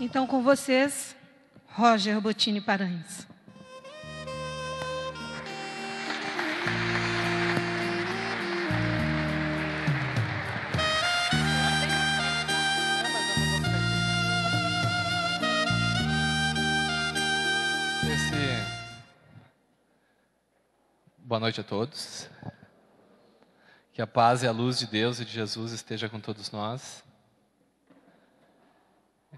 Então, com vocês, Roger Bottini Paranhos. Boa noite a todos. Que a paz e a luz de Deus e de Jesus esteja com todos nós.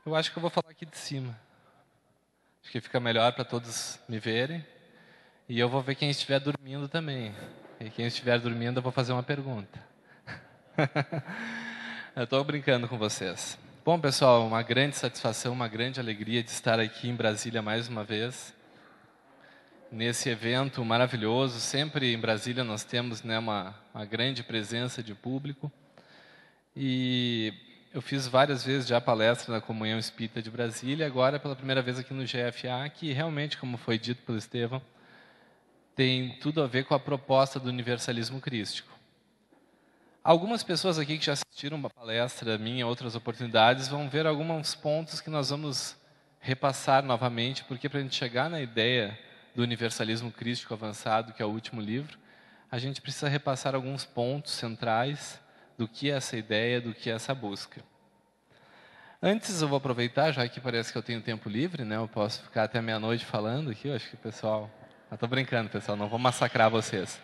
Eu acho que eu vou falar aqui de cima. Acho que fica melhor para todos me verem. E eu vou ver quem estiver dormindo também. E quem estiver dormindo, eu vou fazer uma pergunta. Eu estou brincando com vocês. Bom, pessoal, uma grande satisfação, uma grande alegria de estar aqui em Brasília mais uma vez. Nesse evento maravilhoso. Sempre em Brasília nós temos, né, uma grande presença de público. E eu fiz várias vezes já palestra na Comunhão Espírita de Brasília, agora pela primeira vez aqui no GFA, que realmente, como foi dito pelo Estevão, tem tudo a ver com a proposta do universalismo crístico. Algumas pessoas aqui que já assistiram uma palestra minha em outras oportunidades vão ver alguns pontos que nós vamos repassar novamente, porque para a gente chegar na ideia do universalismo crístico avançado, que é o último livro, a gente precisa repassar alguns pontos centrais do que é essa ideia, do que é essa busca. Antes eu vou aproveitar, já que parece que eu tenho tempo livre, né? Eu posso ficar até meia-noite falando aqui, eu acho que o pessoal... Estou brincando, pessoal, não vou massacrar vocês.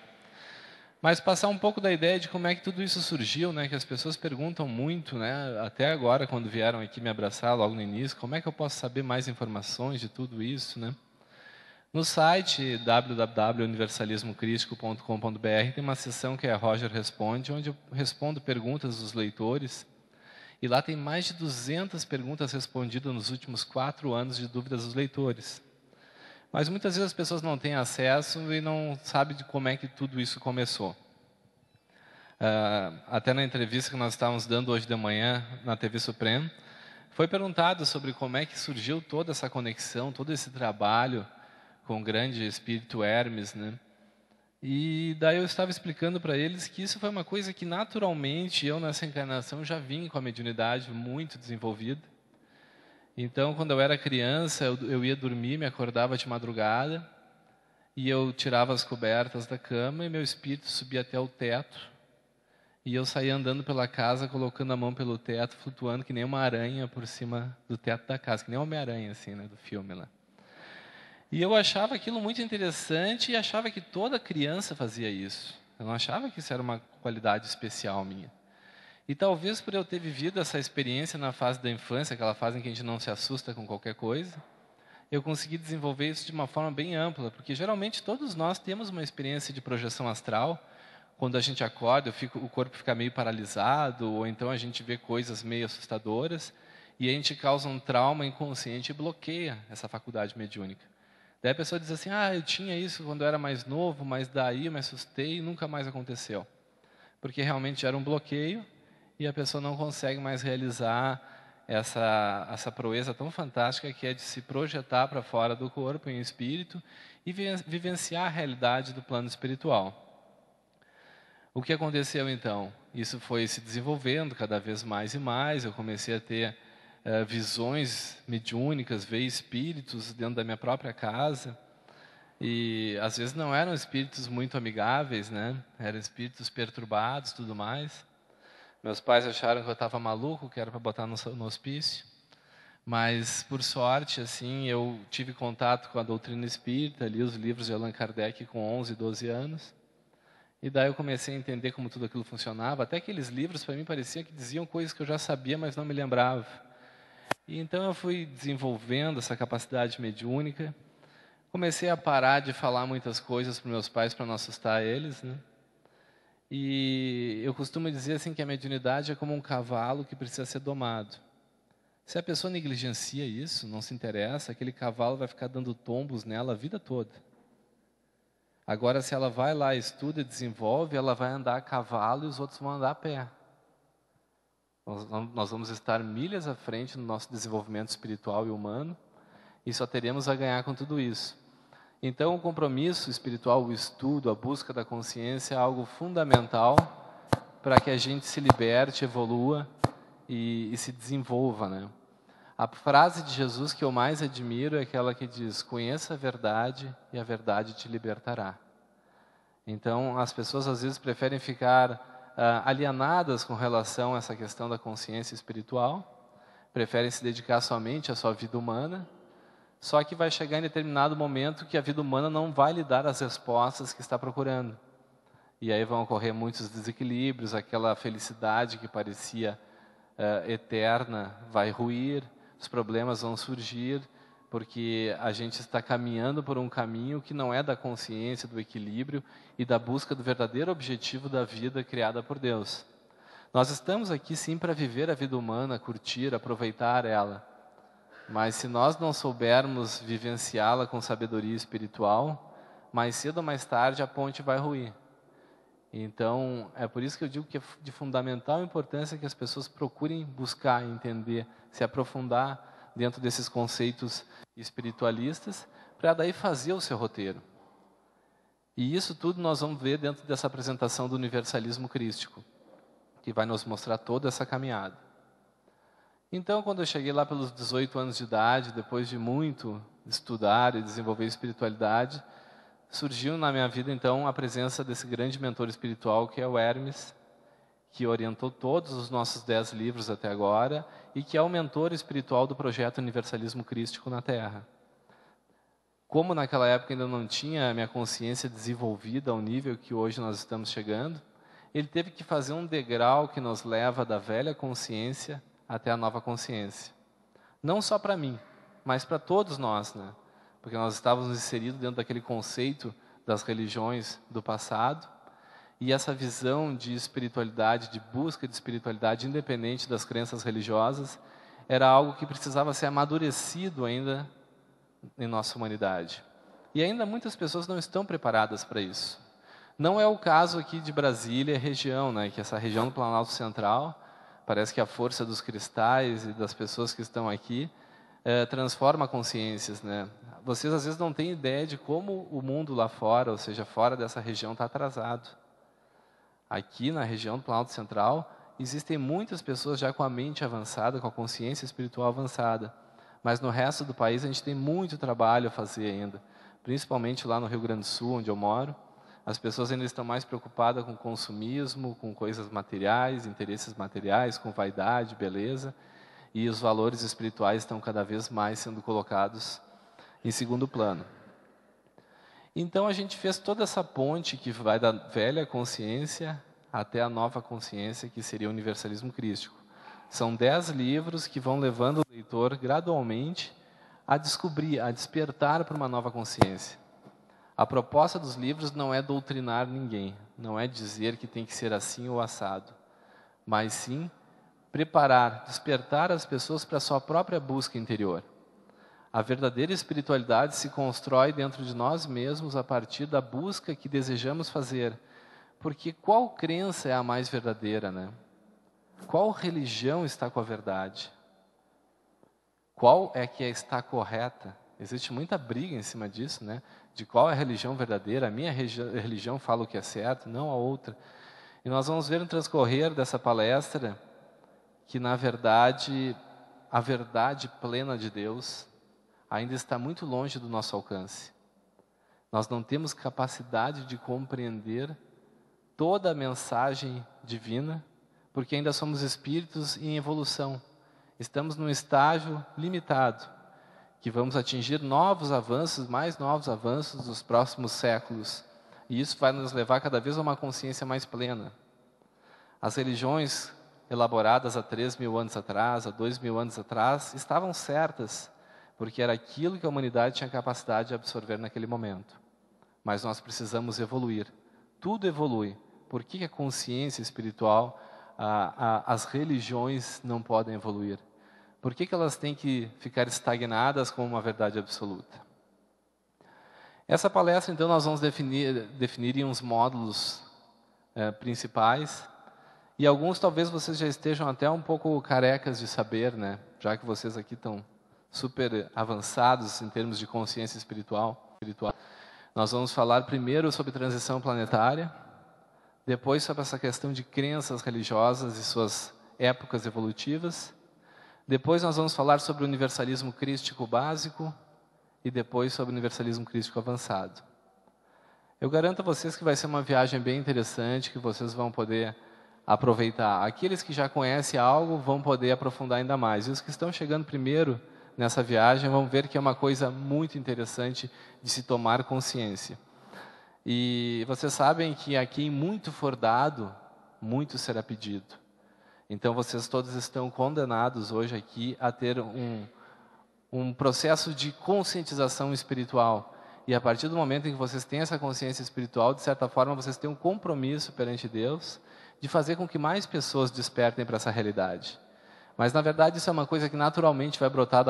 Mas passar um pouco da ideia de como é que tudo isso surgiu, né? Que as pessoas perguntam muito, né? Até agora, quando vieram aqui me abraçar logo no início, como é que eu posso saber mais informações de tudo isso, né? No site www.universalismocrístico.com.br tem uma seção que é Roger Responde, onde eu respondo perguntas dos leitores. E lá tem mais de 200 perguntas respondidas nos últimos 4 anos de dúvidas dos leitores. Mas muitas vezes as pessoas não têm acesso e não sabem de como é que tudo isso começou. Até na entrevista que nós estávamos dando hoje de manhã na TV Supremo, foi perguntado sobre como é que surgiu toda essa conexão, todo esse trabalho com o grande espírito Hermes, né? E daí eu estava explicando para eles que isso foi uma coisa que naturalmente eu nessa encarnação já vim com a mediunidade muito desenvolvida. Então, quando eu era criança, eu ia dormir, me acordava de madrugada e eu tirava as cobertas da cama e meu espírito subia até o teto e eu saía andando pela casa, colocando a mão pelo teto, flutuando que nem uma aranha por cima do teto da casa, que nem Homem-Aranha, assim, né, do filme lá. E eu achava aquilo muito interessante e achava que toda criança fazia isso. Eu não achava que isso era uma qualidade especial minha. E talvez por eu ter vivido essa experiência na fase da infância, aquela fase em que a gente não se assusta com qualquer coisa, eu consegui desenvolver isso de uma forma bem ampla, porque geralmente todos nós temos uma experiência de projeção astral. Quando a gente acorda, o corpo fica meio paralisado, ou então a gente vê coisas meio assustadoras, e a gente causa um trauma inconsciente e bloqueia essa faculdade mediúnica. Daí a pessoa diz assim, eu tinha isso quando eu era mais novo, mas daí eu me assustei e nunca mais aconteceu. Porque realmente era um bloqueio e a pessoa não consegue mais realizar essa proeza tão fantástica que é de se projetar para fora do corpo em espírito e vivenciar a realidade do plano espiritual. O que aconteceu então? Isso foi se desenvolvendo cada vez mais e mais, eu comecei a ter visões mediúnicas, ver espíritos dentro da minha própria casa. E às vezes não eram espíritos muito amigáveis, né? Eram espíritos perturbados, tudo mais. Meus pais acharam que eu estava maluco, que era para botar no hospício. Mas, por sorte, assim, eu tive contato com a doutrina espírita, li os livros de Allan Kardec com 11, 12 anos. E daí eu comecei a entender como tudo aquilo funcionava. Até aqueles livros, para mim, pareciam que diziam coisas que eu já sabia, mas não me lembrava. E então eu fui desenvolvendo essa capacidade mediúnica. Comecei a parar de falar muitas coisas para meus pais para não assustar eles, né? E eu costumo dizer assim que a mediunidade é como um cavalo que precisa ser domado. Se a pessoa negligencia isso, não se interessa, aquele cavalo vai ficar dando tombos nela a vida toda. Agora, se ela vai lá, estuda e desenvolve, ela vai andar a cavalo e os outros vão andar a pé. Nós vamos estar milhas à frente no nosso desenvolvimento espiritual e humano e só teremos a ganhar com tudo isso. Então, o compromisso espiritual, o estudo, a busca da consciência é algo fundamental para que a gente se liberte, evolua e se desenvolva, né? A frase de Jesus que eu mais admiro é aquela que diz: conheça a verdade e a verdade te libertará. Então, as pessoas às vezes preferem ficar alienadas com relação a essa questão da consciência espiritual, preferem se dedicar somente à sua vida humana, só que vai chegar em determinado momento que a vida humana não vai lhe dar as respostas que está procurando. E aí vão ocorrer muitos desequilíbrios, aquela felicidade que parecia eterna vai ruir, os problemas vão surgir, porque a gente está caminhando por um caminho que não é da consciência, do equilíbrio e da busca do verdadeiro objetivo da vida criada por Deus. Nós estamos aqui sim para viver a vida humana, curtir, aproveitar ela. Mas se nós não soubermos vivenciá-la com sabedoria espiritual, mais cedo ou mais tarde a ponte vai ruir. Então, é por isso que eu digo que é de fundamental importância que as pessoas procurem buscar, entender, se aprofundar dentro desses conceitos espiritualistas, para daí fazer o seu roteiro. E isso tudo nós vamos ver dentro dessa apresentação do universalismo crístico, que vai nos mostrar toda essa caminhada. Então, quando eu cheguei lá pelos 18 anos de idade, depois de muito estudar e desenvolver espiritualidade, surgiu na minha vida, então, a presença desse grande mentor espiritual, que é o Hermes, que orientou todos os nossos 10 livros até agora e que é o mentor espiritual do projeto Universalismo Crístico na Terra. Como naquela época ainda não tinha a minha consciência desenvolvida ao nível que hoje nós estamos chegando, ele teve que fazer um degrau que nos leva da velha consciência até a nova consciência. Não só para mim, mas para todos nós, né? Porque nós estávamos inseridos dentro daquele conceito das religiões do passado, e essa visão de espiritualidade, de busca de espiritualidade independente das crenças religiosas, era algo que precisava ser amadurecido ainda em nossa humanidade. E ainda muitas pessoas não estão preparadas para isso. Não é o caso aqui de Brasília, região, né, que essa região do Planalto Central, parece que a força dos cristais e das pessoas que estão aqui transforma consciências, né? Vocês às vezes não têm ideia de como o mundo lá fora, ou seja, fora dessa região, está atrasado. Aqui na região do Planalto Central, existem muitas pessoas já com a mente avançada, com a consciência espiritual avançada. Mas no resto do país a gente tem muito trabalho a fazer ainda. Principalmente lá no Rio Grande do Sul, onde eu moro. As pessoas ainda estão mais preocupadas com consumismo, com coisas materiais, interesses materiais, com vaidade, beleza. E os valores espirituais estão cada vez mais sendo colocados em segundo plano. Então a gente fez toda essa ponte que vai da velha consciência até a nova consciência, que seria o universalismo crístico. São 10 livros que vão levando o leitor gradualmente a descobrir, a despertar para uma nova consciência. A proposta dos livros não é doutrinar ninguém, não é dizer que tem que ser assim ou assado, mas sim preparar, despertar as pessoas para a sua própria busca interior. A verdadeira espiritualidade se constrói dentro de nós mesmos a partir da busca que desejamos fazer. Porque qual crença é a mais verdadeira, né? Qual religião está com a verdade? Qual é que está correta? Existe muita briga em cima disso, né? De qual é a religião verdadeira. A minha religião fala o que é certo, não a outra. E nós vamos ver no transcorrer dessa palestra que, na verdade, a verdade plena de Deus ainda está muito longe do nosso alcance. Nós não temos capacidade de compreender toda a mensagem divina, porque ainda somos espíritos em evolução. Estamos num estágio limitado, que vamos atingir novos avanços, mais novos avanços nos próximos séculos. E isso vai nos levar cada vez a uma consciência mais plena. As religiões elaboradas há 3.000 anos atrás, há 2.000 anos atrás, estavam certas, porque era aquilo que a humanidade tinha capacidade de absorver naquele momento. Mas nós precisamos evoluir. Tudo evolui. Por que a consciência espiritual, as religiões não podem evoluir? Por que elas têm que ficar estagnadas como uma verdade absoluta? Essa palestra, então, nós vamos definir em uns módulos principais. E alguns talvez vocês já estejam até um pouco carecas de saber, né? Já que vocês aqui estão super avançados em termos de consciência espiritual. Nós vamos falar primeiro sobre transição planetária, depois sobre essa questão de crenças religiosas e suas épocas evolutivas, Depois nós vamos falar sobre o universalismo crístico básico e depois sobre o universalismo crístico avançado. Eu garanto a vocês que vai ser uma viagem bem interessante, que vocês vão poder aproveitar. Aqueles que já conhecem algo vão poder aprofundar ainda mais. E os que estão chegando primeiro nessa viagem vão ver que é uma coisa muito interessante de se tomar consciência. E vocês sabem que a quem muito for dado, muito será pedido. Então vocês todos estão condenados hoje aqui a ter um processo de conscientização espiritual. E a partir do momento em que vocês têm essa consciência espiritual, de certa forma vocês têm um compromisso perante Deus de fazer com que mais pessoas despertem para essa realidade. Mas na verdade isso é uma coisa que naturalmente vai brotar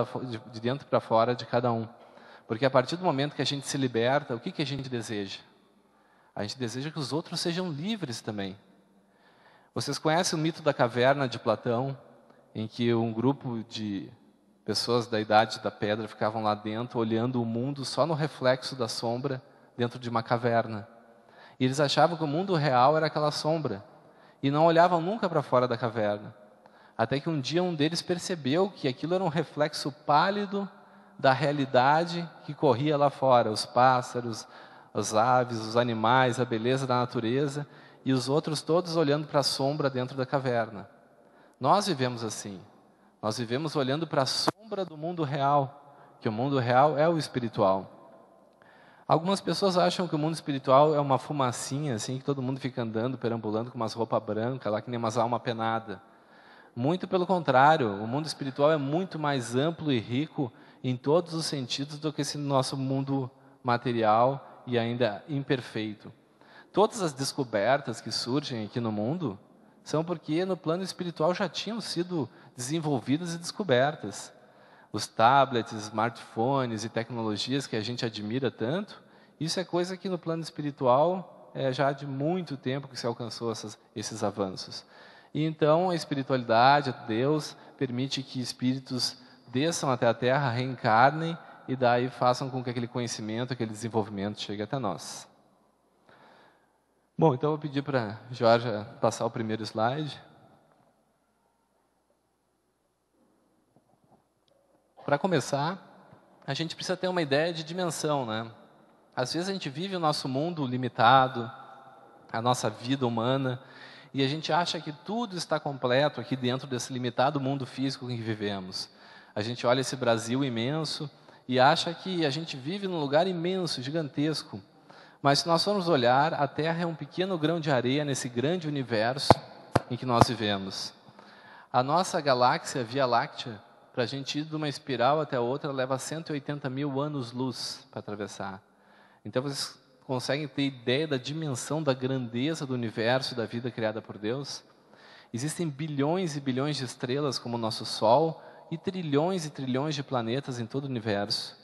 de dentro para fora de cada um. Porque a partir do momento que a gente se liberta, o que a gente deseja? A gente deseja que os outros sejam livres também. Vocês conhecem o mito da caverna de Platão, em que um grupo de pessoas da idade da pedra ficavam lá dentro, olhando o mundo só no reflexo da sombra, dentro de uma caverna. E eles achavam que o mundo real era aquela sombra, e não olhavam nunca para fora da caverna. Até que um dia um deles percebeu que aquilo era um reflexo pálido da realidade que corria lá fora, os pássaros, as aves, os animais, a beleza da natureza, e os outros todos olhando para a sombra dentro da caverna. Nós vivemos assim. Nós vivemos olhando para a sombra do mundo real, que o mundo real é o espiritual. Algumas pessoas acham que o mundo espiritual é uma fumacinha, assim, que todo mundo fica andando, perambulando com umas roupas brancas, lá que nem umas almas penadas. Muito pelo contrário, o mundo espiritual é muito mais amplo e rico em todos os sentidos do que esse nosso mundo material e ainda imperfeito. Todas as descobertas que surgem aqui no mundo são porque no plano espiritual já tinham sido desenvolvidas e descobertas. Os tablets, smartphones e tecnologias que a gente admira tanto, isso é coisa que no plano espiritual é já de muito tempo que se alcançou esses avanços. E então a espiritualidade, Deus, permite que espíritos desçam até a Terra, reencarnem e daí façam com que aquele conhecimento, aquele desenvolvimento chegue até nós. Bom, então eu vou pedir para a Georgia passar o primeiro slide. Para começar, a gente precisa ter uma ideia de dimensão, né? Às vezes a gente vive o nosso mundo limitado, a nossa vida humana, e a gente acha que tudo está completo aqui dentro desse limitado mundo físico em que vivemos. A gente olha esse Brasil imenso e acha que a gente vive num lugar imenso, gigantesco. Mas se nós formos olhar, a Terra é um pequeno grão de areia nesse grande universo em que nós vivemos. A nossa galáxia, Via Láctea, para a gente ir de uma espiral até a outra, leva 180 mil anos-luz para atravessar. Então vocês conseguem ter ideia da dimensão, da grandeza do universo, da vida criada por Deus? Existem bilhões e bilhões de estrelas como o nosso Sol e trilhões de planetas em todo o universo.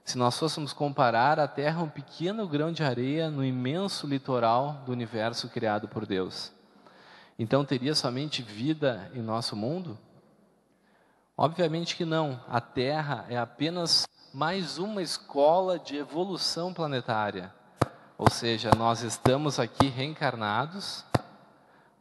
Se nós fôssemos comparar, a Terra é um pequeno grão de areia no imenso litoral do universo criado por Deus. Então teria somente vida em nosso mundo? Obviamente que não. A Terra é apenas mais uma escola de evolução planetária. Ou seja, nós estamos aqui reencarnados,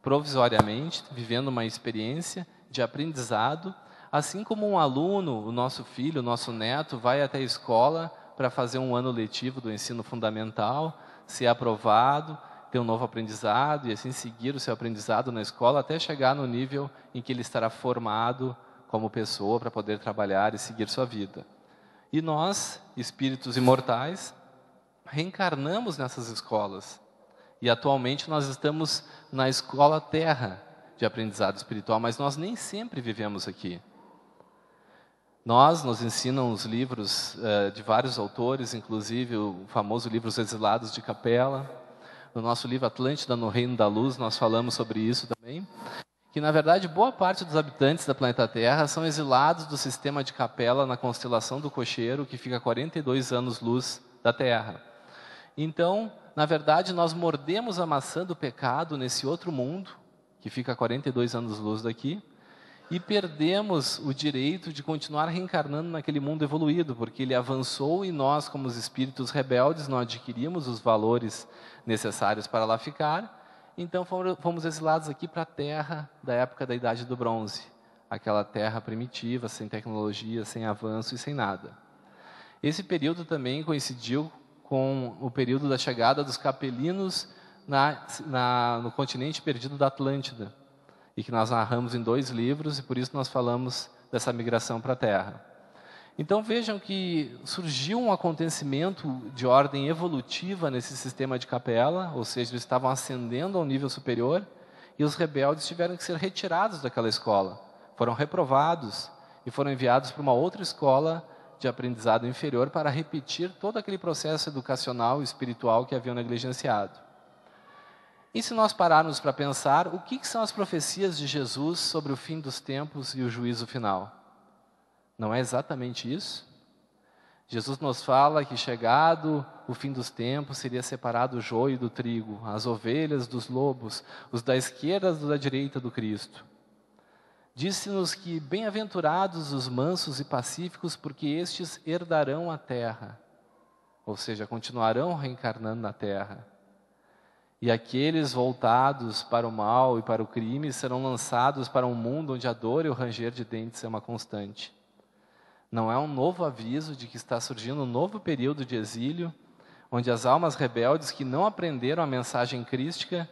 provisoriamente, vivendo uma experiência de aprendizado, assim como um aluno, o nosso filho, o nosso neto, vai até a escola para fazer um ano letivo do ensino fundamental, ser aprovado, ter um novo aprendizado e assim seguir o seu aprendizado na escola até chegar no nível em que ele estará formado como pessoa para poder trabalhar e seguir sua vida. E nós, espíritos imortais, reencarnamos nessas escolas. E atualmente nós estamos na escola Terra de aprendizado espiritual, mas nós nem sempre vivemos aqui. Nos ensinam os livros de vários autores, inclusive o famoso livro Os Exilados de Capela. No nosso livro Atlântida no Reino da Luz, nós falamos sobre isso também. Que, na verdade, boa parte dos habitantes da planeta Terra são exilados do sistema de Capela na constelação do Cocheiro, que fica a 42 anos-luz da Terra. Então, na verdade, nós mordemos a maçã do pecado nesse outro mundo, que fica a 42 anos-luz daqui, e perdemos o direito de continuar reencarnando naquele mundo evoluído, porque ele avançou e nós, como os espíritos rebeldes, não adquirimos os valores necessários para lá ficar, então fomos exilados aqui para a Terra da época da Idade do Bronze, aquela terra primitiva, sem tecnologia, sem avanço e sem nada. Esse período também coincidiu com o período da chegada dos capelinos no continente perdido da Atlântida, e que nós narramos em 2 livros, e por isso nós falamos dessa migração para a Terra. Então vejam que surgiu um acontecimento de ordem evolutiva nesse sistema de capela, ou seja, eles estavam ascendendo ao nível superior, e os rebeldes tiveram que ser retirados daquela escola. Foram reprovados e foram enviados para uma outra escola de aprendizado inferior para repetir todo aquele processo educacional e espiritual que haviam negligenciado. E se nós pararmos para pensar, o que são as profecias de Jesus sobre o fim dos tempos e o juízo final? Não é exatamente isso? Jesus nos fala que chegado o fim dos tempos, seria separado o joio do trigo, as ovelhas dos lobos, os da esquerda e da direita do Cristo. Disse-nos que bem-aventurados os mansos e pacíficos, porque estes herdarão a terra, ou seja, continuarão reencarnando na terra. E aqueles voltados para o mal e para o crime serão lançados para um mundo onde a dor e o ranger de dentes é uma constante. Não é um novo aviso de que está surgindo um novo período de exílio, onde as almas rebeldes que não aprenderam a mensagem crística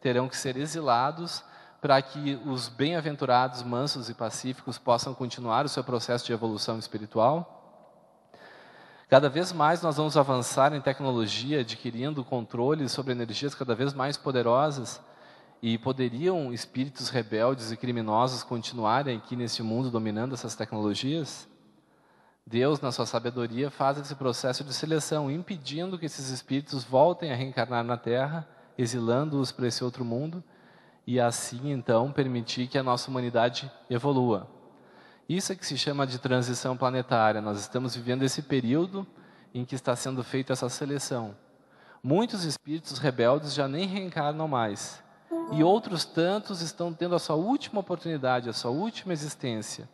terão que ser exilados para que os bem-aventurados, mansos e pacíficos possam continuar o seu processo de evolução espiritual? Cada vez mais nós vamos avançar em tecnologia, adquirindo controle sobre energias cada vez mais poderosas, e poderiam espíritos rebeldes e criminosos continuarem aqui nesse mundo dominando essas tecnologias? Deus, na sua sabedoria, faz esse processo de seleção, impedindo que esses espíritos voltem a reencarnar na Terra, exilando-os para esse outro mundo, e assim, então, permitir que a nossa humanidade evolua. Isso é que se chama de transição planetária. Nós estamos vivendo esse período em que está sendo feita essa seleção. Muitos espíritos rebeldes já nem reencarnam mais, e outros tantos estão tendo a sua última oportunidade, a sua última existência.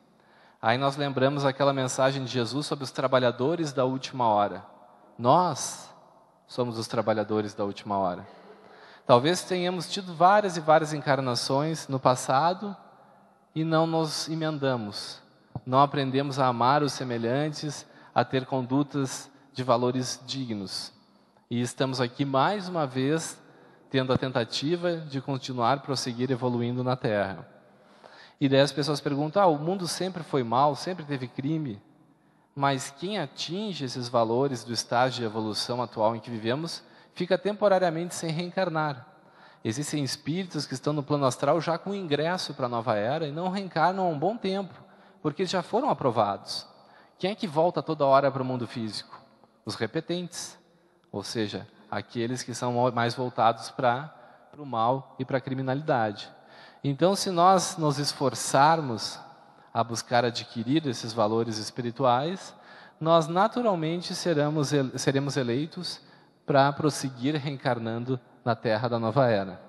Aí nós lembramos aquela mensagem de Jesus sobre os trabalhadores da última hora. Nós somos os trabalhadores da última hora. Talvez tenhamos tido várias e várias encarnações no passado e não nos emendamos. Não aprendemos a amar os semelhantes, a ter condutas de valores dignos. E estamos aqui mais uma vez tendo a tentativa de continuar, prosseguir evoluindo na Terra. E daí as pessoas perguntam, o mundo sempre foi mal, sempre teve crime, mas quem atinge esses valores do estágio de evolução atual em que vivemos, fica temporariamente sem reencarnar. Existem espíritos que estão no plano astral já com ingresso para a nova era e não reencarnam há um bom tempo, porque já foram aprovados. Quem é que volta toda hora para o mundo físico? Os repetentes, ou seja, aqueles que são mais voltados para o mal e para a criminalidade. Então, se nós nos esforçarmos a buscar adquirir esses valores espirituais, nós naturalmente seremos eleitos para prosseguir reencarnando na Terra da nova era.